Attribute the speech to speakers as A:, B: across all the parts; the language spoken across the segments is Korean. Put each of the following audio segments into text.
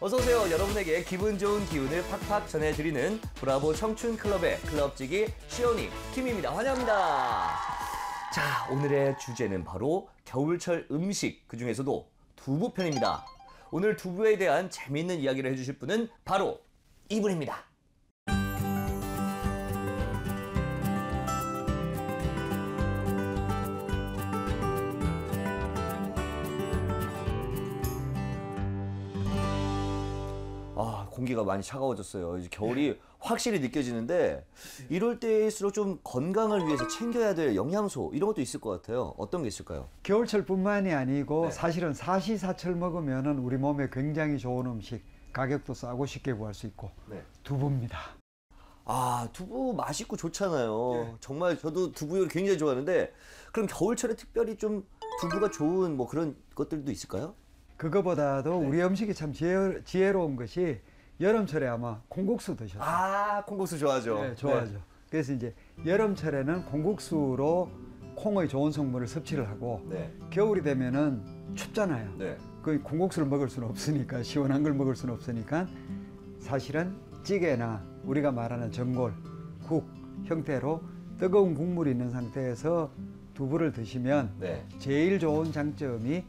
A: 어서오세요. 여러분에게 기분 좋은 기운을 팍팍 전해드리는 브라보 청춘클럽의 클럽지기 시온이 킴입니다. 환영합니다. 자, 오늘의 주제는 바로 겨울철 음식, 그중에서도 두부편입니다. 오늘 두부에 대한 재미있는 이야기를 해주실 분은 바로 이분입니다. 공기가 많이 차가워졌어요. 이제 겨울이 확실히 느껴지는데 이럴 때일수록 좀 건강을 위해서 챙겨야 될 영양소 이런 것도 있을 것 같아요. 어떤 게 있을까요?
B: 겨울철뿐만이 아니고 사실은 사시사철 먹으면은 우리 몸에 굉장히 좋은 음식, 가격도 싸고 쉽게 구할 수 있고 두부입니다.
A: 아, 두부 맛있고 좋잖아요. 정말 저도 두부 요리 굉장히 좋아하는데 그럼 겨울철에 특별히 좀 두부가 좋은 뭐 그런 것들도 있을까요?
B: 그거보다도 우리 음식이 참 지혜로운 것이 여름철에 아마 콩국수 드셨어요.
A: 아, 콩국수 좋아하죠.
B: 네, 좋아하죠. 그래서 이제 여름철에는 콩국수로 콩의 좋은 성분을 섭취를 하고 겨울이 되면은 춥잖아요. 그 콩국수를 먹을 수는 없으니까, 시원한 걸 먹을 수는 없으니까 사실은 찌개나 우리가 말하는 전골, 국 형태로 뜨거운 국물이 있는 상태에서 두부를 드시면 제일 좋은 장점이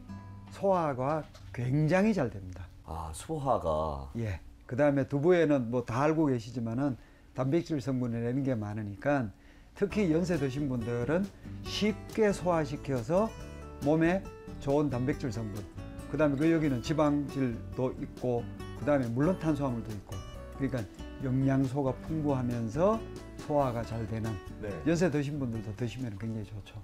B: 소화가 굉장히 잘 됩니다.
A: 아, 소화가.
B: 예. 그 다음에 두부에는 뭐 다 알고 계시지만은 단백질 성분이라는 게 많으니까 특히 연세 드신 분들은 쉽게 소화시켜서 몸에 좋은 단백질 성분, 그 다음에 그 여기는 지방질도 있고, 그 다음에 물론 탄수화물도 있고, 그러니까 영양소가 풍부하면서 소화가 잘 되는 연세 드신 분들도 드시면 굉장히 좋죠.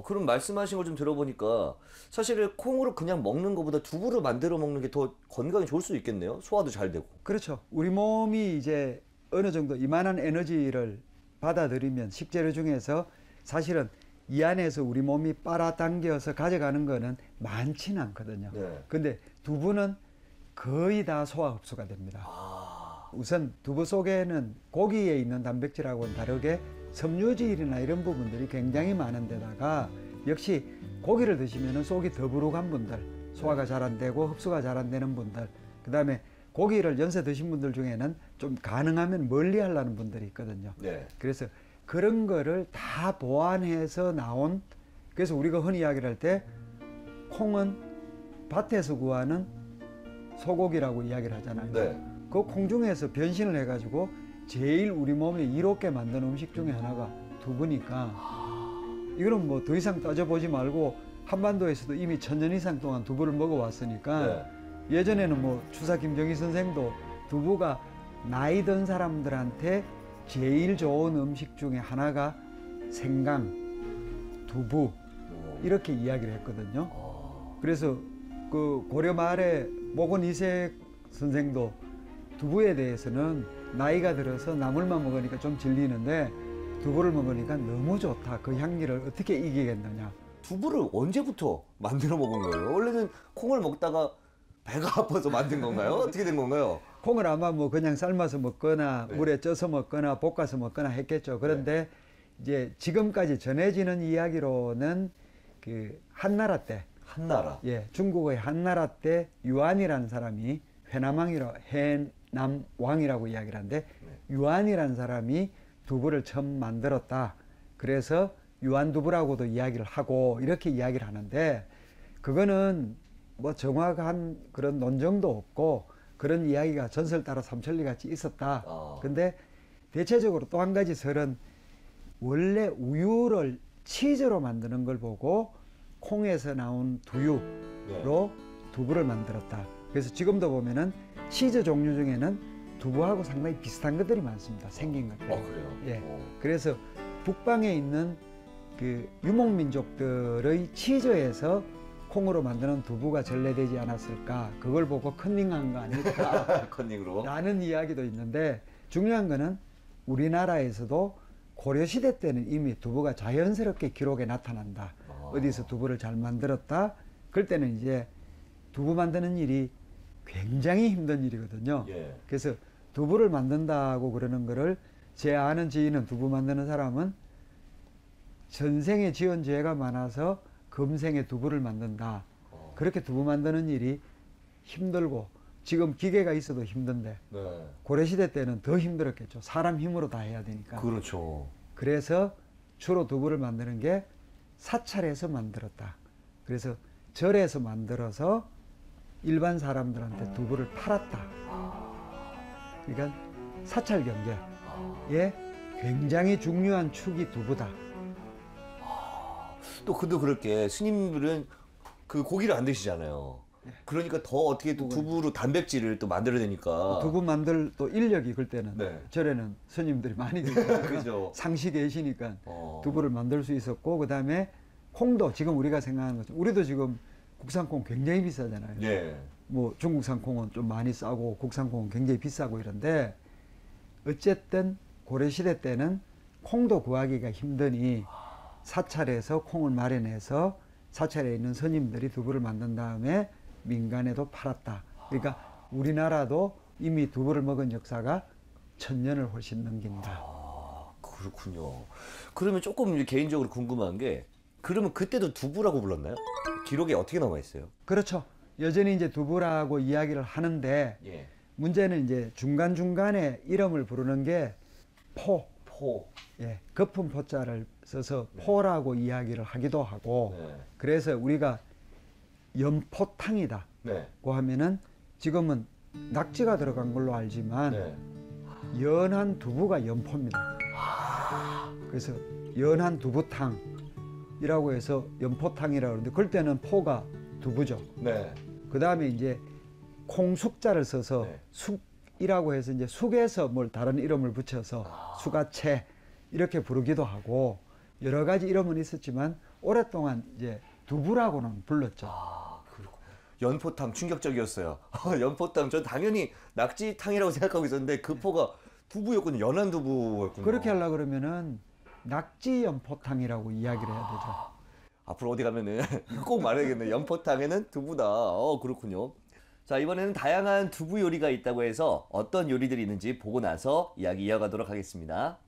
A: 그럼 말씀하신 걸 좀 들어보니까 사실 콩으로 그냥 먹는 것보다 두부를 만들어 먹는 게 더 건강에 좋을 수도 있겠네요. 소화도 잘 되고.
B: 그렇죠. 우리 몸이 이제 어느 정도 이만한 에너지를 받아들이면 식재료 중에서 사실은 이 안에서 우리 몸이 빨아당겨서 가져가는 거는 많지는 않거든요. 근데 두부는 거의 다 소화 흡수가 됩니다. 우선 두부 속에는 고기에 있는 단백질하고는 다르게 섬유질이나 이런 부분들이 굉장히 많은 데다가 역시 고기를 드시면 속이 더부룩한 분들, 소화가 잘 안 되고 흡수가 잘 안 되는 분들, 그 다음에 고기를 연세 드신 분들 중에는 좀 가능하면 멀리 하려는 분들이 있거든요. 그래서 그런 거를 다 보완해서 나온, 그래서 우리가 흔히 이야기를 할 때 콩은 밭에서 구하는 소고기라고 이야기를 하잖아요. 그 콩 중에서 변신을 해가지고 제일 우리 몸에 이롭게 만든 음식 중에 하나가 두부니까 이거는 뭐 더 이상 따져보지 말고 한반도에서도 이미 1000년 이상 동안 두부를 먹어왔으니까 예전에는 뭐 추사 김정희 선생도 두부가 나이 든 사람들한테 제일 좋은 음식 중에 하나가 생강, 두부 이렇게 이야기를 했거든요. 그래서 그 고려 말에 목원 이색 선생도 두부에 대해서는 나이가 들어서 나물만 먹으니까 좀 질리는데 두부를 먹으니까 너무 좋다. 그 향기를 어떻게 이기겠느냐.
A: 두부를 언제부터 만들어 먹은 거예요? 원래는 콩을 먹다가 배가 아파서 만든 건가요? 어떻게 된 건가요?
B: 콩을 아마 뭐 그냥 삶아서 먹거나 물에 쪄서 먹거나 볶아서 먹거나 했겠죠. 그런데 이제 지금까지 전해지는 이야기로는 그 한나라 때, 중국의 한나라 때 유안이라는 사람이 해남왕이라고 이야기를 하는데 유안이라는 사람이 두부를 처음 만들었다. 그래서 유안두부라고도 이야기를 하고 이렇게 이야기를 하는데 그거는 뭐 정확한 그런 논정도 없고 그런 이야기가 전설 따라 삼천리 같이 있었다. 근데 대체적으로 또 한 가지 설은 원래 우유를 치즈로 만드는 걸 보고 콩에서 나온 두유로 두부를 만들었다. 그래서 지금도 보면은 치즈 종류 중에는 두부하고 상당히 비슷한 것들이 많습니다. 생긴 것들.
A: 그래요?
B: 그래서 북방에 있는 그 유목민족들의 치즈에서 콩으로 만드는 두부가 전래되지 않았을까. 그걸 보고 컨닝한 거 아닐까.
A: 컨닝으로.
B: 라는 이야기도 있는데 중요한 거는 우리나라에서도 고려시대 때는 이미 두부가 자연스럽게 기록에 나타난다. 어디서 두부를 잘 만들었다. 그럴 때는 이제 두부 만드는 일이 굉장히 힘든 일이거든요. 그래서 두부를 만든다고 그러는 거를 제 아는 지인은 두부 만드는 사람은 전생에 지은 죄가 많아서 금생에 두부를 만든다. 그렇게 두부 만드는 일이 힘들고 지금 기계가 있어도 힘든데
A: 네.
B: 고려시대 때는 더 힘들었겠죠. 사람 힘으로 다 해야 되니까.
A: 그렇죠.
B: 그래서 주로 두부를 만드는 게 사찰에서 만들었다. 그래서 절에서 만들어서 일반 사람들한테 두부를 팔았다. 그러니까 사찰 경제에 굉장히 중요한 축이 두부다.
A: 또 근데 그렇게 스님들은 그 고기를 안 드시잖아요. 그러니까 더 어떻게 또 두부로 단백질을 또 만들어야 되니까.
B: 두부 만들 또 인력이 그때는
A: 네.
B: 절에는 스님들이 많이 드시니까
A: 그죠.
B: 상시 계시니까
A: 어.
B: 두부를 만들 수 있었고, 그 다음에 콩도 지금 우리가 생각하는 것처럼 우리도 지금 국산 콩 굉장히 비싸잖아요.
A: 네.
B: 뭐 중국산 콩은 좀 많이 싸고 국산 콩은 굉장히 비싸고 이런데, 어쨌든 고려시대 때는 콩도 구하기가 힘드니 사찰에서 콩을 마련해서 사찰에 있는 스님들이 두부를 만든 다음에 민간에도 팔았다. 그러니까 우리나라도 이미 두부를 먹은 역사가 1000년을 훨씬 넘긴다.
A: 아, 그렇군요. 그러면 조금 개인적으로 궁금한 게, 그러면 그때도 두부라고 불렀나요? 기록에 어떻게 남아 있어요?
B: 그렇죠. 여전히 이제 두부라고 이야기를 하는데,
A: 예.
B: 문제는 이제 중간중간에 이름을 부르는 게 포, 예, 거품 포자를 써서 포라고 이야기를 하기도 하고,
A: 네.
B: 그래서 우리가 연포탕이다고
A: 네.
B: 하면은 지금은 낙지가 들어간 걸로 알지만
A: 네.
B: 연한 두부가 연포입니다. 그래서 연한 두부탕이라고 해서 연포탕이라고 그러는데, 그럴 때는 포가 두부죠.
A: 네.
B: 그 다음에 이제 콩숙자를 써서
A: 네.
B: 숙이라고 해서 이제 숙에서 뭘 다른 이름을 붙여서 수가채 이렇게 부르기도 하고, 여러 가지 이름은 있었지만 오랫동안 이제 두부라고는 불렀죠.
A: 아, 그렇고. 연포탕 충격적이었어요. 연포탕, 전 당연히 낙지탕이라고 생각하고 있었는데 그 포가 두부였군요. 연한 두부였군요.
B: 그렇게 하려고 그러면은 낙지연포탕이라고 이야기를 해야 되죠.
A: 앞으로 어디 가면은 꼭 말해야겠네. 연포탕에는 두부다. 그렇군요. 자, 이번에는 다양한 두부 요리가 있다고 해서 어떤 요리들이 있는지 보고 나서 이야기 이어가도록 하겠습니다.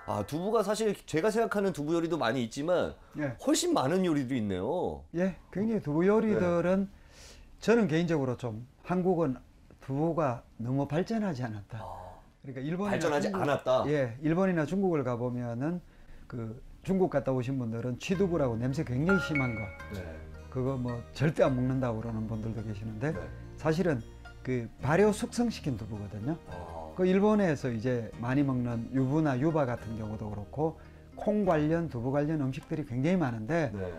A: 아, 두부가 사실 제가 생각하는 두부 요리도 많이 있지만
B: 예.
A: 훨씬 많은 요리도 있네요.
B: 예, 굉장히 두부 요리들은 저는 개인적으로 좀 한국은 두부가 너무 발전하지 않았다. 그러니까 일본이나
A: 발전하지
B: 중국,
A: 않았다.
B: 예, 일본이나 중국을 가보면은 그 중국 갔다 오신 분들은 취두부라고 냄새 굉장히 심한 거,
A: 네.
B: 그거 뭐 절대 안 먹는다고 그러는 분들도 계시는데,
A: 네.
B: 사실은 그 발효 숙성시킨 두부거든요. 그 일본에서 이제 많이 먹는 유부나 유바 같은 경우도 그렇고 콩 관련 두부 관련 음식들이 굉장히 많은데,
A: 네.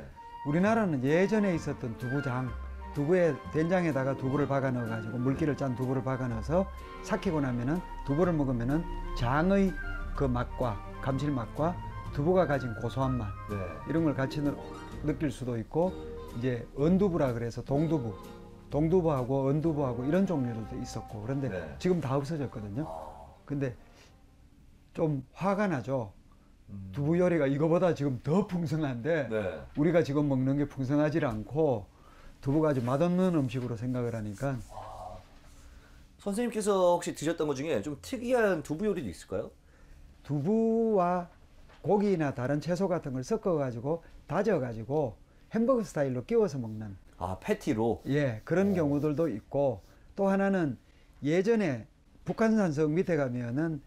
B: 우리나라는 예전에 있었던 두부장, 두부에 된장에다가 두부를 박아 넣어 가지고 물기를 짠 두부를 박아 넣어서 삭히고 나면은 두부를 먹으면은 장의 그 맛과 감칠맛과 두부가 가진 고소한 맛,
A: 네.
B: 이런 걸 같이 느낄 수도 있고, 이제 언두부라 그래서 동두부하고 언두부하고 이런 종류도 있었고, 그런데
A: 네.
B: 지금 다 없어졌거든요. 근데 좀 화가 나죠. 두부 요리가 이거보다 지금 더 풍성한데
A: 네.
B: 우리가 지금 먹는 게 풍성하지 않고 두부가 아주 맛없는 음식으로 생각을 하니까.
A: 선생님께서 혹시 드셨던 것 중에 좀 특이한 두부 요리도 있을까요?
B: 두부와 고기나 다른 채소 같은 걸 섞어 가지고 다져 가지고 햄버거 스타일로 끼워서 먹는,
A: 아, 패티로.
B: 예, 그런 경우들도 있고, 또 하나는 예전에 북한산성 밑에 가면은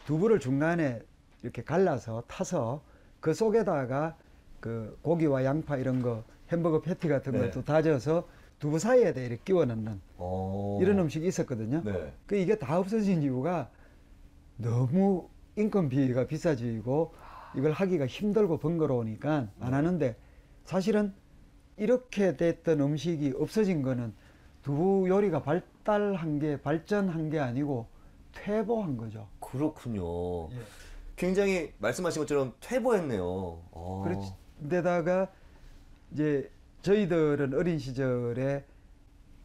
B: 두부를 중간에 이렇게 갈라서 타서 그 속에다가 그 고기와 양파 이런 거 햄버거 패티 같은
A: 네.
B: 것도 다져서 두부 사이에다 이렇게 끼워 넣는 이런 음식이 있었거든요.
A: 네.
B: 그 이게 다 없어진 이유가 너무 인건비가 비싸지고 이걸 하기가 힘들고 번거로우니까 안 하는데, 사실은 이렇게 됐던 음식이 없어진 거는 두부 요리가 발전한 게 아니고 퇴보한 거죠.
A: 그렇군요.
B: 예.
A: 굉장히 말씀하신 것처럼 퇴보했네요.
B: 그런데다가 이제 저희들은 어린 시절에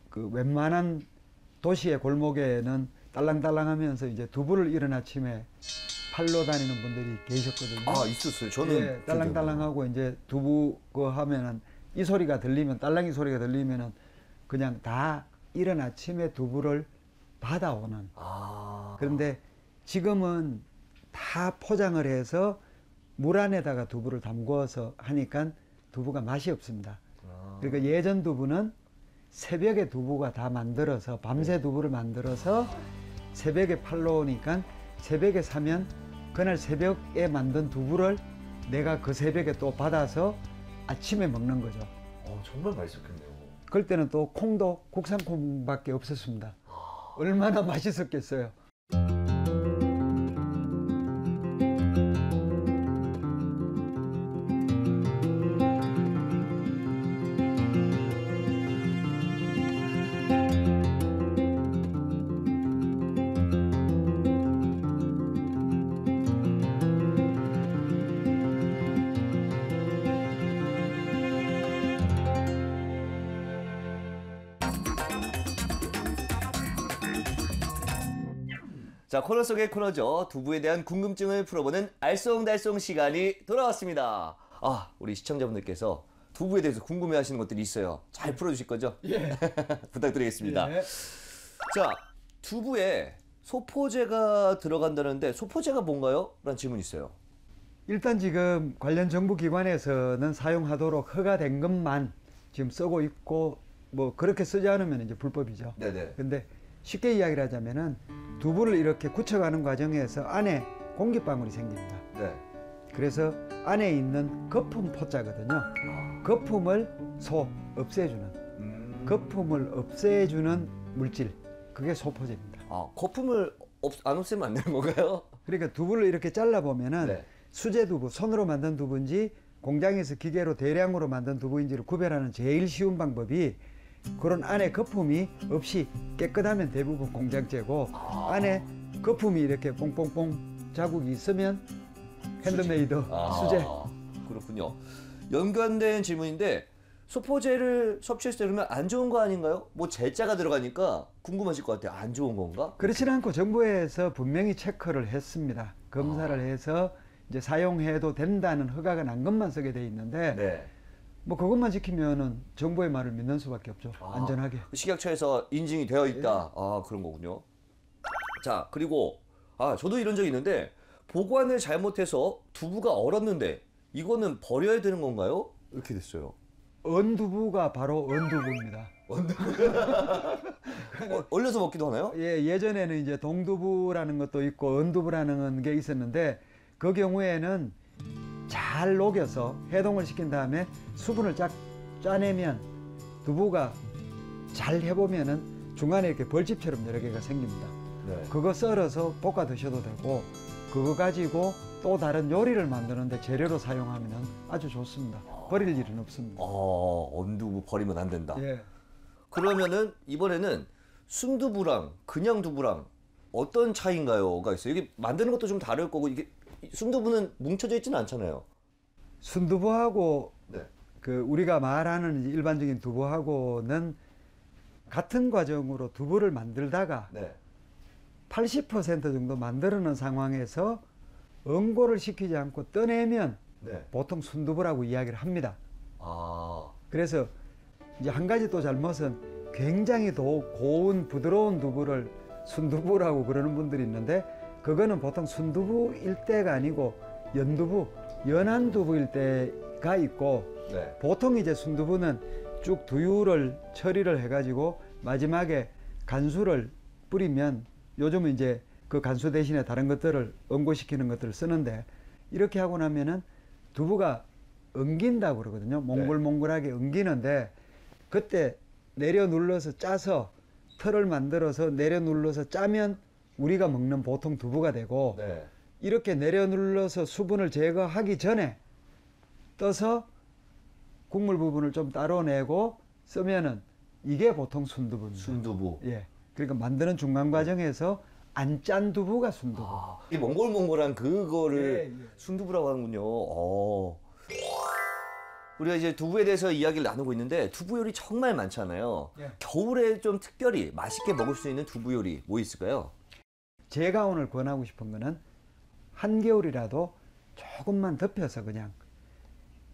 B: 그 웬만한 도시의 골목에는 딸랑딸랑하면서 이제 두부를 이른 아침에 팔러 다니는 분들이 계셨거든요.
A: 아, 있었어요. 저는
B: 예, 딸랑딸랑하고 이제 두부 그 하면은 이 소리가 들리면 딸랑이 소리가 들리면은 그냥 다 이른 아침에 두부를 받아오는. 그런데 지금은 다 포장을 해서 물 안에다가 두부를 담궈서 하니까 두부가 맛이 없습니다. 그러니까 예전 두부는 새벽에 두부가 다 만들어서 밤새 두부를 만들어서 새벽에 팔러 오니까 새벽에 사면 그날 새벽에 만든 두부를 내가 그 새벽에 또 받아서 아침에 먹는 거죠.
A: 정말 맛있었겠네요.
B: 그럴 때는 또 콩도 국산 콩밖에 없었습니다. 얼마나 맛있었겠어요.
A: 자, 코너 속의 코너죠. 두부에 대한 궁금증을 풀어보는 알쏭달쏭 시간이 돌아왔습니다. 우리 시청자분들께서 두부에 대해서 궁금해하시는 것들이 있어요. 잘 풀어주실 거죠?
B: 예.
A: 부탁드리겠습니다.
B: 예.
A: 자, 두부에 소포제가 들어간다는데 소포제가 뭔가요? 라는 질문이 있어요.
B: 일단 지금 관련 정부 기관에서는 사용하도록 허가된 것만 지금 쓰고 있고 뭐 그렇게 쓰지 않으면 이제 불법이죠.
A: 네네.
B: 근데 쉽게 이야기를 하자면은 두부를 이렇게 굳혀가는 과정에서 안에 공기방울이 생깁니다.
A: 네.
B: 그래서 안에 있는 거품 포자거든요. 거품을 없애주는 거품을 없애주는 물질, 그게 소포제입니다.
A: 거품을 안 없애면 안 되는 건가요?
B: 그러니까 두부를 이렇게 잘라 보면은
A: 네.
B: 수제 두부, 손으로 만든 두부인지 공장에서 기계로 대량으로 만든 두부인지를 구별하는 제일 쉬운 방법이 그런 안에 거품이 없이 깨끗하면 대부분 공장제고 안에 거품이 이렇게 뽕뽕뽕 자국이 있으면 핸드메이드 수제.
A: 그렇군요. 연관된 질문인데 소포제를 섭취했을 때 그러면 안 좋은 거 아닌가요? 뭐 제자가 들어가니까 궁금하실 것 같아요. 안 좋은 건가?
B: 그렇지는 않고 정부에서 분명히 체크를 했습니다. 검사를 해서 이제 사용해도 된다는 허가가 난 것만 쓰게 돼 있는데
A: 네.
B: 뭐 그것만 지키면은 정부의 말을 믿는 수밖에 없죠. 안전하게.
A: 식약처에서 인증이 되어 있다. 그런 거군요. 자, 그리고 저도 이런 적이 있는데 보관을 잘못해서 두부가 얼었는데 이거는 버려야 되는 건가요? 이렇게 됐어요.
B: 언두부가 바로 언두부입니다.
A: 얼려서 먹기도 하나요?
B: 예, 예전에는 이제 동두부라는 것도 있고 언두부라는 게 있었는데 그 경우에는 잘 녹여서 해동을 시킨 다음에 수분을 쫙 짜내면 두부가 잘 해보면은 중간에 이렇게 벌집처럼 여러 개가 생깁니다.
A: 네.
B: 그거 썰어서 볶아 드셔도 되고 그거 가지고 또 다른 요리를 만드는데 재료로 사용하면 아주 좋습니다. 버릴 일은 없습니다.
A: 언두부 버리면 안 된다.
B: 예.
A: 그러면은 이번에는 순두부랑 그냥 두부랑 어떤 차이인가요?가 있어요. 이게 만드는 것도 좀 다를 거고 이게 순두부는 뭉쳐져 있지는 않잖아요.
B: 순두부하고
A: 네.
B: 그 우리가 말하는 일반적인 두부하고는 같은 과정으로 두부를 만들다가
A: 네.
B: 80% 정도 만들어놓은 상황에서 응고를 시키지 않고 떠내면
A: 네.
B: 보통 순두부라고 이야기를 합니다. 그래서 이제 한 가지 또 잘못은 굉장히 더 고운 부드러운 두부를 순두부라고 그러는 분들이 있는데 그거는 보통 순두부일 때가 아니고 연두부, 연한 두부일 때가 있고
A: 네.
B: 보통 이제 순두부는 쭉 두유를 처리를 해가지고 마지막에 간수를 뿌리면 요즘은 이제 그 간수 대신에 다른 것들을 응고시키는 것들을 쓰는데 이렇게 하고 나면은 두부가 엉긴다고 그러거든요. 몽글몽글하게 엉기는데 그때 내려 눌러서 짜서 털을 만들어서 내려 눌러서 짜면 우리가 먹는 보통 두부가 되고
A: 네.
B: 이렇게 내려 눌러서 수분을 제거하기 전에 떠서 국물 부분을 좀 따로 내고 쓰면은 이게 보통 순두부입니다.
A: 순두부.
B: 예. 그러니까 만드는 중간 과정에서 안 짠 두부가 순두부.
A: 이 몽골몽골한 그거를
B: 예, 예.
A: 순두부라고 하는군요. 우리가 이제 두부에 대해서 이야기를 나누고 있는데 두부 요리 정말 많잖아요.
B: 예.
A: 겨울에 좀 특별히 맛있게 먹을 수 있는 두부 요리 뭐 있을까요?
B: 제가 오늘 권하고 싶은 거는 한겨울이라도 조금만 덮여서 그냥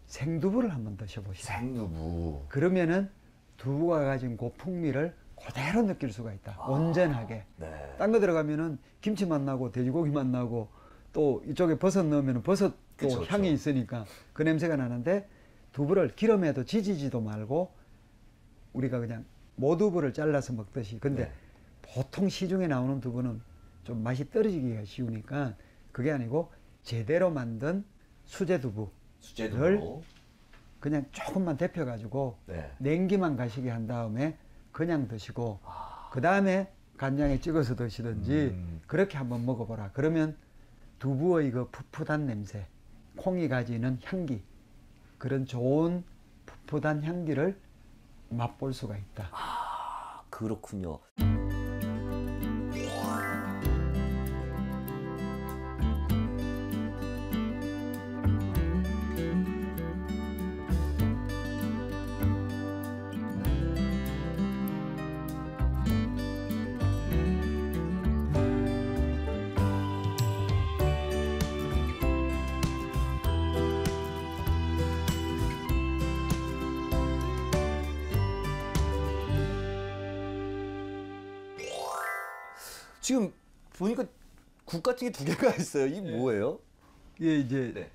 B: 생두부를 한번 드셔보시죠.
A: 생두부.
B: 그러면은 두부가 가진 그 풍미를 그대로 느낄 수가 있다. 온전하게.
A: 네.
B: 딴 거 들어가면은 김치 맛 나고 돼지고기 맛 나고 또 이쪽에 버섯 넣으면 버섯도
A: 그쵸,
B: 향이
A: 그쵸.
B: 있으니까 그 냄새가 나는데 두부를 기름에도 지지지도 말고 우리가 그냥 모두부를 잘라서 먹듯이 근데
A: 네.
B: 보통 시중에 나오는 두부는 좀 맛이 떨어지기가 쉬우니까 그게 아니고 제대로 만든 수제 두부
A: 수제두부.
B: 그냥 조금만 데펴가지고
A: 네.
B: 냉기만 가시게 한 다음에 그냥 드시고 그 다음에 간장에 찍어서 드시든지 그렇게 한번 먹어보라. 그러면 두부의 그 풋풋한 냄새, 콩이 가지는 향기 그런 좋은 풋풋한 향기를 맛볼 수가 있다.
A: 그렇군요. 지금 보니까 국 같은 게 두 개가 있어요. 이게 뭐예요?
B: 예, 이제
A: 네.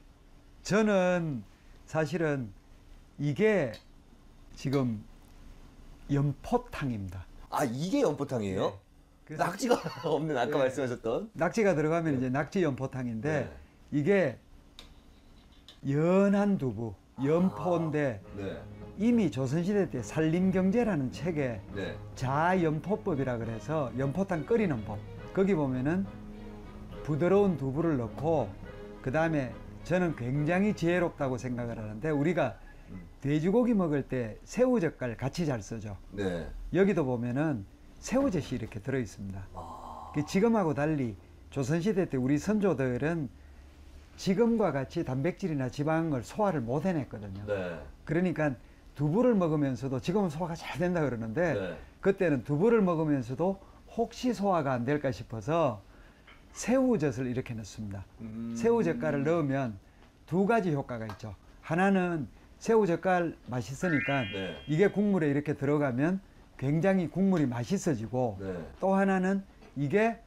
B: 저는 사실은 이게 지금 연포탕입니다.
A: 아, 이게 연포탕이에요?
B: 네. 그래서
A: 낙지가 없는 아까
B: 네.
A: 말씀하셨던.
B: 낙지가 들어가면 이제 낙지 연포탕인데
A: 네.
B: 이게 연한 두부, 연포인데
A: 네.
B: 이미 조선시대 때 산림경제라는 책에
A: 네.
B: 자연포법이라 그래서 연포탕 끓이는 법 거기 보면은 부드러운 두부를 넣고 그 다음에 저는 굉장히 지혜롭다고 생각을 하는데 우리가 돼지고기 먹을 때 새우젓갈 같이 잘 쓰죠.
A: 네.
B: 여기도 보면은 새우젓이 이렇게 들어 있습니다. 지금하고 달리 조선시대 때 우리 선조들은 지금과 같이 단백질이나 지방을 소화를 못 해냈거든요.
A: 네.
B: 그러니까 두부를 먹으면서도 지금은 소화가 잘 된다 그러는데
A: 네.
B: 그때는 두부를 먹으면서도 혹시 소화가 안 될까 싶어서 새우젓을 이렇게 넣습니다. 새우젓갈을 넣으면 두 가지 효과가 있죠. 하나는 새우젓갈 맛있으니까
A: 네.
B: 이게 국물에 이렇게 들어가면 굉장히 국물이 맛있어지고
A: 네.
B: 또 하나는 이게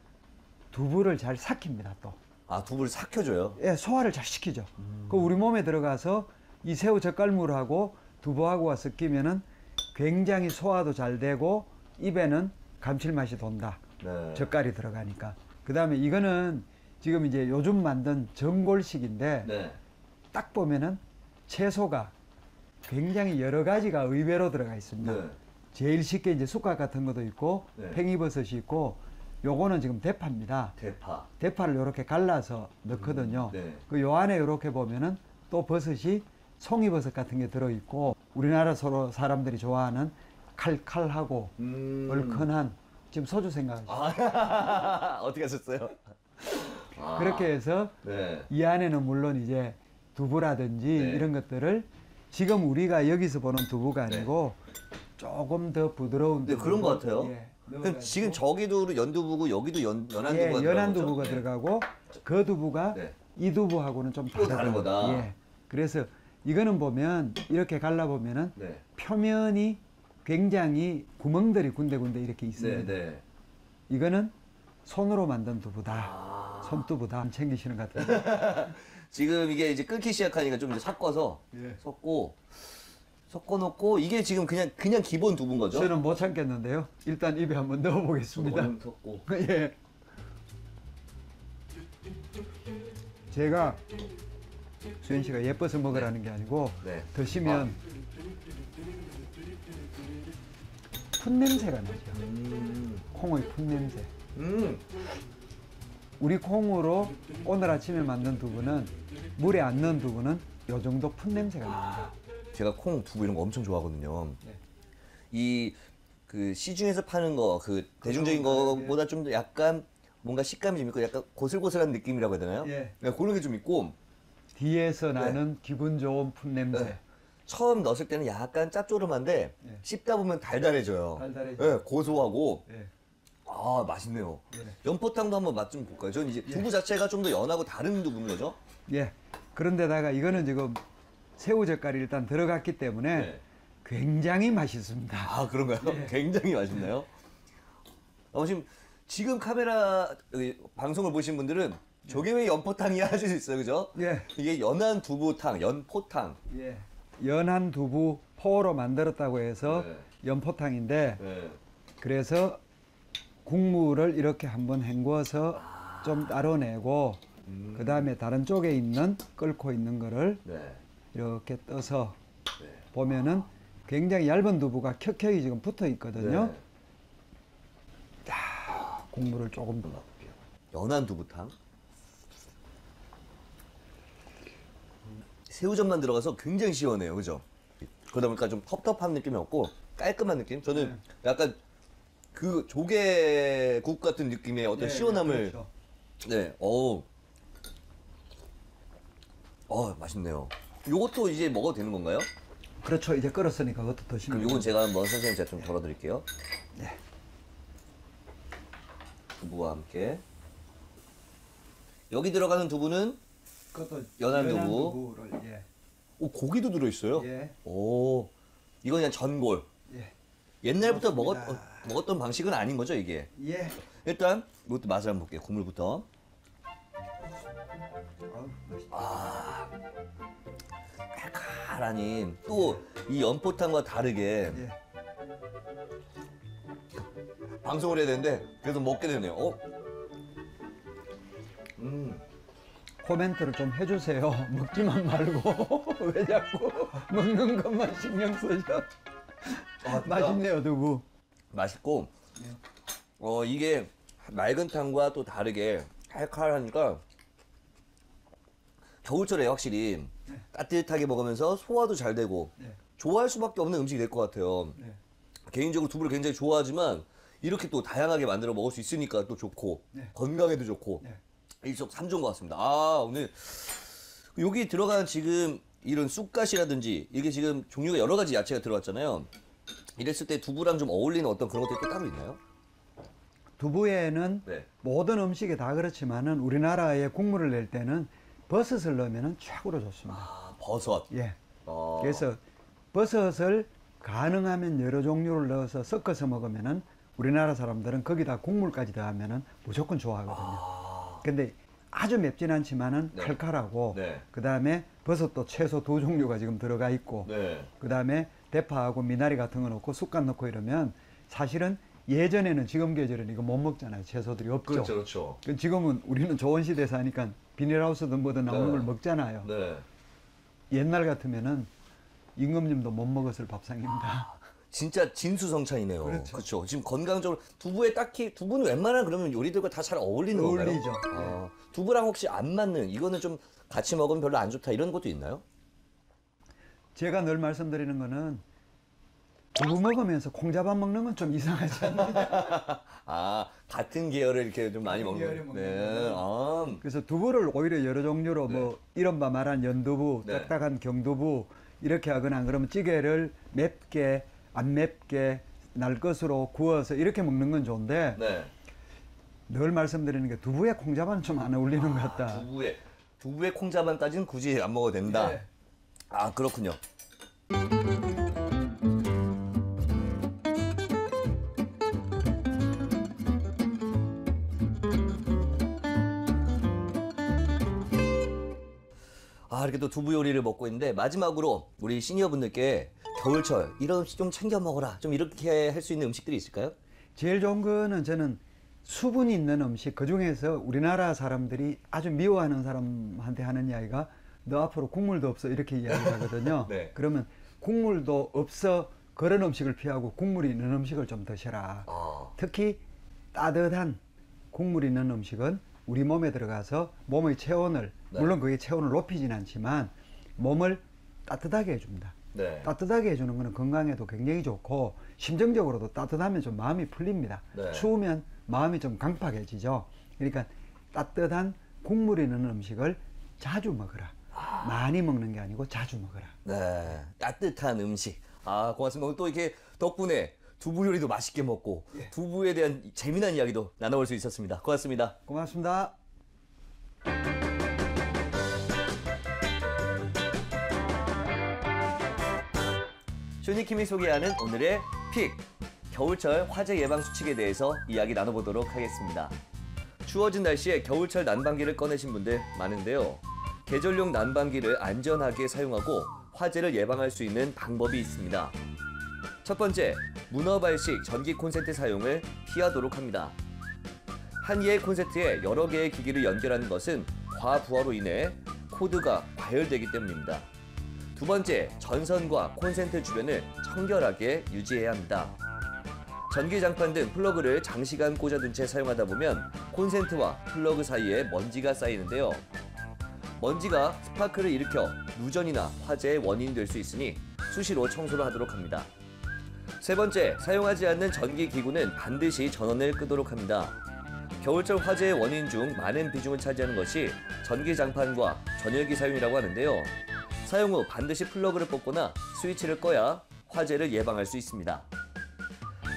B: 두부를 잘 삭힙니다. 또
A: 아, 두부를 삭혀줘요?
B: 예, 소화를 잘 시키죠. 그 우리 몸에 들어가서 이 새우젓갈물하고 두부하고가 섞이면은 굉장히 소화도 잘 되고 입에는 감칠맛이 돈다.
A: 네.
B: 젓갈이 들어가니까. 그 다음에 이거는 지금 이제 요즘 만든 전골식인데
A: 네.
B: 딱 보면은 채소가 굉장히 여러 가지가 의외로 들어가 있습니다.
A: 네.
B: 제일 쉽게 이제 쑥갓 같은 것도 있고
A: 네.
B: 팽이버섯이 있고 요거는 지금 대파입니다.
A: 대파.
B: 대파를 이렇게 갈라서 넣거든요.
A: 네.
B: 그 요 안에 이렇게 보면은 또 버섯이 송이버섯 같은 게 들어있고 우리나라 서로 사람들이 좋아하는 칼칼하고 얼큰한 지금 소주 생각하시죠.
A: 아, 어떻게 하셨어요?
B: 그렇게 해서
A: 네.
B: 이 안에는 물론 이제 두부라든지
A: 네.
B: 이런 것들을 지금 우리가 여기서 보는 두부가 아니고 조금 더 부드러운
A: 네, 그런 것 같아요.
B: 예,
A: 그럼
B: 넣어가지고
A: 지금 저기도 연두부고 여기도 연한 두부가
B: 예,
A: 들어간
B: 연한
A: 거죠?
B: 두부가
A: 네.
B: 들어가고 그 두부가
A: 네.
B: 이 두부하고는 좀
A: 또 다른 거다.
B: 예. 그래서 이거는 보면 이렇게 갈라 보면은
A: 네.
B: 표면이 굉장히 구멍들이 군데군데 이렇게
A: 네,
B: 있습니다.
A: 네.
B: 이거는 손으로 만든 두부다. 손두부다. 안 챙기시는 것 같아요.
A: 지금 이게 이제 끓기 시작하니까 좀 이제 섞어서
B: 예.
A: 섞어 놓고 이게 지금 그냥 기본 두부인 거죠?
B: 저는 못 참겠는데요. 일단 입에 한번 넣어보겠습니다.
A: 얼른 섞고.
B: 예. 제가 수현 씨가 예뻐서 먹으라는 게 아니고
A: 네.
B: 드시면 풋 냄새가 나죠. 콩의 풋 냄새. 우리 콩으로 오늘 아침에 만든 두부는 물에 안 넣은 두부는 요 정도 풋 냄새가 납니다.
A: 제가 콩, 두부 이런 거 엄청 좋아하거든요.
B: 네.
A: 이 그 시중에서 파는 거 그 대중적인 거보다 좀 더 약간 뭔가 식감이 좀 있고 약간 고슬고슬한 느낌이라고 해야 되나요?
B: 예.
A: 네, 그런 게 좀 있고
B: 뒤에서 나는 기분 좋은 풋 냄새.
A: 네. 처음 넣었을 때는 약간 짭조름한데
B: 예.
A: 씹다 보면 달달해져요.
B: 달달해져.
A: 네, 고소하고
B: 예.
A: 아 맛있네요.
B: 예.
A: 연포탕도 한번 맛 좀 볼까요? 저는 이제 두부 자체가 좀 더 연하고 다른 두부인 거죠?
B: 예. 그런데다가 이거는 지금 새우젓갈이 일단 들어갔기 때문에
A: 네.
B: 굉장히 맛있습니다.
A: 아 그런가요?
B: 예.
A: 굉장히 맛있나요? 지금 카메라 여기 방송을 보신 분들은 저게 왜 연포탕이야 하실 수 있어요, 그죠?
B: 예.
A: 이게 연한 두부탕, 연포탕.
B: 예. 연한 두부 포로 만들었다고 해서
A: 네.
B: 연포탕인데
A: 네.
B: 그래서 국물을 이렇게 한번 헹궈서 좀 따로내고 그 다음에 다른 쪽에 있는 끓고 있는 거를
A: 네.
B: 이렇게 떠서
A: 네.
B: 보면은 굉장히 얇은 두부가 켜켜이 지금 붙어 있거든요.
A: 네.
B: 국물을 조금 더.
A: 맛볼게요. 연한 두부탕. 새우젓만 들어가서 굉장히 시원해요, 그죠? 그러다 보니까 좀 텁텁한 느낌이 없고 깔끔한 느낌. 저는 약간 그 조개국 같은 느낌의 어떤 시원함을
B: 그렇죠.
A: 네, 맛있네요. 요것도 이제 먹어도 되는 건가요?
B: 그렇죠. 이제 끓었으니까 그것도
A: 그럼
B: 드시면.
A: 요건 제가 한번 선생님 제가 좀 덜어드릴게요.
B: 네.
A: 두부와 함께. 여기 들어가는 두부는
B: 그것도
A: 연한 두부.
B: 두부를 예.
A: 오, 고기도 들어있어요?
B: 예.
A: 오, 이건 그냥 전골.
B: 예.
A: 옛날부터
B: 그렇습니다.
A: 먹었던 방식은 아닌 거죠, 이게?
B: 예.
A: 일단 이것도 맛을 한번 볼게요. 국물부터.
B: 맛있다.
A: 칼칼하니 또 이 연포탕과 다르게
B: 예.
A: 방송을 해야 되는데 계속 먹게 되네요.
B: 코멘트를 좀 해주세요. 먹지만 말고 왜 자꾸 먹는 것만 신경 쓰셔?
A: 진짜?
B: 맛있네요 두부.
A: 맛있고 이게 맑은 탕과 또 다르게 칼칼하니까 겨울철에 확실히 따뜻하게 먹으면서 소화도 잘 되고
B: 네.
A: 좋아할 수밖에 없는 음식이 될 것 같아요.
B: 네.
A: 개인적으로 두부를 굉장히 좋아하지만 이렇게 또 다양하게 만들어 먹을 수 있으니까 또 좋고
B: 네.
A: 건강에도 좋고
B: 네.
A: 일석삼조인 것 같습니다. 오늘 여기 들어간 지금 이런 쑥갓이라든지 이게 지금 종류가 여러 가지 야채가 들어갔잖아요. 이랬을 때 두부랑 좀 어울리는 어떤 그런 것들이 또 따로 있나요?
B: 두부에는
A: 네.
B: 모든 음식이 다 그렇지만은 우리나라에 국물을 낼 때는 버섯을 넣으면은 최고로 좋습니다.
A: 버섯.
B: 예.
A: 어.
B: 그래서 버섯을 가능하면 여러 종류를 넣어서 섞어서 먹으면은 우리나라 사람들은 거기다 국물까지 더하면은 무조건 좋아하거든요. 근데 아주 맵진 않지만은
A: 네.
B: 칼칼하고
A: 네.
B: 그다음에 버섯도 채소 두 종류가 지금 들어가 있고
A: 네.
B: 그다음에 대파하고 미나리 같은 거 넣고 쑥갓 넣고 이러면 사실은 예전에는 지금 계절은 이거 못 먹잖아요. 채소들이 없죠.
A: 그렇죠, 그렇죠.
B: 지금은 우리는 좋은 시대 사니까 비닐하우스든 뭐든 나오는
A: 네.
B: 걸 먹잖아요.
A: 네.
B: 옛날 같으면은 임금님도 못 먹었을 밥상입니다.
A: 진짜 진수성찬이네요.
B: 그렇죠.
A: 그렇죠. 지금 건강적으로 두부는 웬만한 그러면 요리들과 다 잘 어울리는 건가요?
B: 어울리죠.
A: 두부랑 혹시 안 맞는 이거는 좀 같이 먹으면 별로 안 좋다 이런 것도 있나요?
B: 제가 늘 말씀드리는 거는 두부 먹으면서 콩자반 먹는 건 좀 이상하지 않나요?
A: 같은 계열을 이렇게 좀 많이
B: 같은
A: 먹는.
B: 계열을 먹는
A: 네.
B: 그래서 두부를 오히려 여러 종류로 뭐 이른바 말한 연두부,
A: 네.
B: 딱딱한 경두부 이렇게 하거나 안 그러면 찌개를 맵게 안 맵게 날 것으로 구워서 이렇게 먹는 건 좋은데
A: 네.
B: 늘 말씀드리는 게 두부에 콩자반은 좀 안 어울리는 것 같다.
A: 두부에 콩자반까지는 굳이 안 먹어도 된다.
B: 네.
A: 그렇군요. 이렇게 또 두부 요리를 먹고 있는데 마지막으로 우리 시니어분들께 겨울철 이런 음식 좀 챙겨 먹어라. 좀 이렇게 할 수 있는 음식들이 있을까요?
B: 제일 좋은 거는 저는 수분이 있는 음식, 그 중에서 우리나라 사람들이 아주 미워하는 사람한테 하는 이야기가 너 앞으로 국물도 없어 이렇게 이야기하거든요.
A: 네.
B: 그러면 국물도 없어 그런 음식을 피하고 국물이 있는 음식을 좀 드셔라. 특히 따뜻한 국물 있는 음식은 우리 몸에 들어가서 몸의 체온을 물론 그게 체온을 높이진 않지만 몸을 따뜻하게 해줍니다.
A: 네.
B: 따뜻하게 해주는 것은 건강에도 굉장히 좋고 심정적으로도 따뜻하면 좀 마음이 풀립니다.
A: 네.
B: 추우면 마음이 좀 강팍해지죠. 그러니까 따뜻한 국물 있는 음식을 자주 먹어라. 많이 먹는 게 아니고 자주 먹어라.
A: 네, 따뜻한 음식. 아, 고맙습니다. 오늘 또 이렇게 덕분에 두부 요리도 맛있게 먹고 두부에 대한 재미난 이야기도 나눠볼 수 있었습니다. 고맙습니다.
B: 고맙습니다.
A: 쇼니킴이 소개하는 오늘의 픽! 겨울철 화재 예방 수칙에 대해서 이야기 나눠보도록 하겠습니다. 추워진 날씨에 겨울철 난방기를 꺼내신 분들 많은데요. 계절용 난방기를 안전하게 사용하고 화재를 예방할 수 있는 방법이 있습니다. 첫 번째, 문어발식 전기 콘센트 사용을 피하도록 합니다. 한 개의 콘센트에 여러 개의 기기를 연결하는 것은 과부하로 인해 코드가 과열되기 때문입니다. 두 번째, 전선과 콘센트 주변을 청결하게 유지해야 합니다. 전기장판 등 플러그를 장시간 꽂아둔 채 사용하다 보면 콘센트와 플러그 사이에 먼지가 쌓이는데요. 먼지가 스파크를 일으켜 누전이나 화재의 원인이 될 수 있으니 수시로 청소를 하도록 합니다. 세 번째, 사용하지 않는 전기기구는 반드시 전원을 끄도록 합니다. 겨울철 화재의 원인 중 많은 비중을 차지하는 것이 전기장판과 전열기 사용이라고 하는데요. 사용 후 반드시 플러그를 뽑거나 스위치를 꺼야 화재를 예방할 수 있습니다.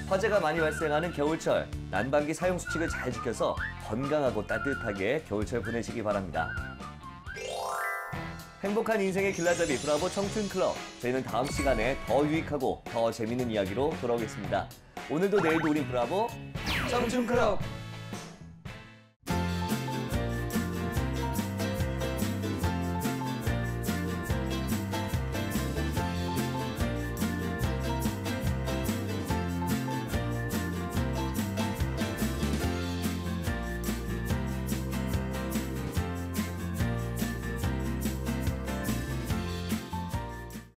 A: 화재가 많이 발생하는 겨울철, 난방기 사용 수칙을 잘 지켜서 건강하고 따뜻하게 겨울철 보내시기 바랍니다. 행복한 인생의 길라잡이 브라보 청춘클럽. 저희는 다음 시간에 더 유익하고 더 재밌는 이야기로 돌아오겠습니다. 오늘도 내일도 우린 브라보 청춘클럽!